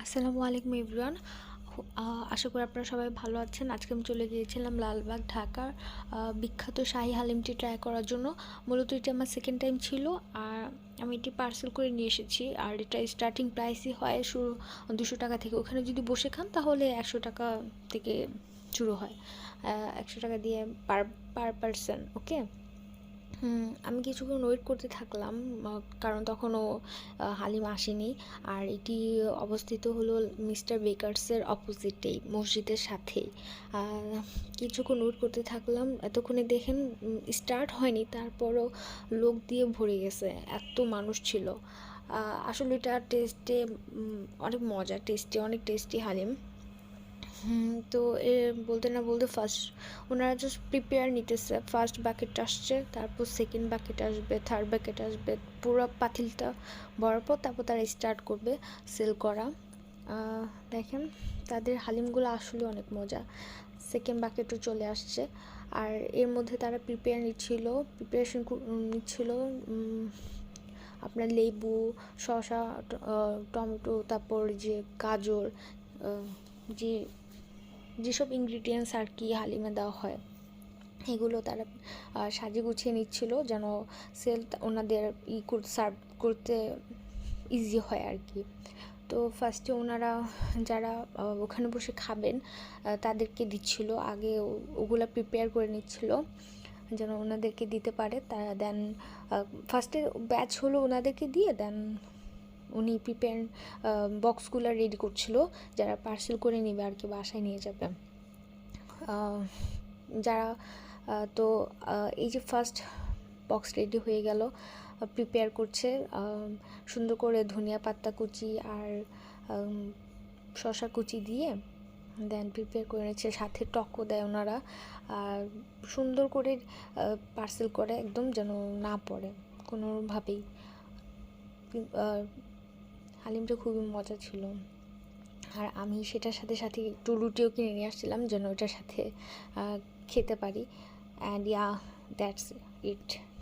আসসালামু আলাইকুম এভরিওয়ান। আশা করি আপনারা সবাই ভালো আছেন। আজকে আমি চলে গিয়েছিলাম লালবাগ ঢাকার বিখ্যাত শাহী হালিমটি ট্রাই করার জন্য। মূলত এটি আমার সেকেন্ড টাইম ছিল, আর আমি এটি পার্সেল করে নিয়ে এসেছি। আর এটা স্টার্টিং প্রাইসই হয় শুরু 200 টাকা থেকে। ওখানে যদি বসে খান তাহলে 100 টাকা থেকে শুরু হয়, 100 টাকা দিয়ে পার পার পারসন। ওকে। আমি কিছুক্ষণ ওয়েট করতে থাকলাম, কারণ তখনও হালিম আসেনি। আর এটি অবস্থিত হলো মিস্টার বেকার্সের অপোজিটেই, মসজিদের সাথেই। কিছুক্ষণ ওয়েট করতে থাকলাম, এতক্ষণে দেখেন স্টার্ট হয়নি, তারপরও লোক দিয়ে ভরে গেছে, এত মানুষ ছিল। আসলে এটা টেস্টে অনেক মজা, অনেক টেস্টি হালিম। তো এ বলতে না বলতে ওনারা জাস্ট প্রিপেয়ার নিতেছে। ফার্স্ট বাকেট আসছে, তারপর সেকেন্ড বাকেট আসবে, থার্ড বাকেট আসবে। পুরো পাতিলটা ভরার পর তারপর তারা স্টার্ট করবে সেল করা। দেখেন তাদের হালিমগুলো আসলে অনেক মজা। সেকেন্ড বাকেটও চলে আসছে, আর এর মধ্যে তারা প্রিপারেশন নিচ্ছিল। আপনার লেবু, শসা, টমেটো, তারপর যে গাজর, যে যেসব ইনগ্রিডিয়েন্টস আর কি হালিমে দেওয়া হয়, এগুলো তারা সাজিয়ে গুছিয়ে নিচ্ছিল যেন সেল ওনাদের সার্ভ করতে ইজি হয় আর কি। তো ফার্স্টে ওনারা যারা ওখানে বসে খাবেন তাদেরকে দিচ্ছিল, আগে ওগুলো প্রিপেয়ার করে নিচ্ছিল যেন ওনাদেরকে দিতে পারে। তারা দেন ফার্স্টে ব্যাচ হলো ওনাদেরকে দিয়ে, দেন উনি প্রিপেয়ার বক্সগুলো রেডি করছিল, যারা পার্সেল করে নেবে আর কি, বাসায় নিয়ে যাবে। যারা তো এই যে ফার্স্ট বক্স রেডি হয়ে গেল, প্রিপেয়ার করছে সুন্দর করে ধনিয়া পাতা কুচি আর শসা কুচি দিয়ে, দেন প্রিপেয়ার করে নিচ্ছে, সাথে টকও দেয় ওনারা। আর সুন্দর করে পার্সেল করে একদম যেন না পড়ে কোনোভাবেই। হালিমটা খুবই মজা ছিল। আর আমি সেটার সাথে সাথে একটু রুটিও কিনে নিয়ে আসছিলাম যেন ওটার সাথে খেতে পারি। And that's it.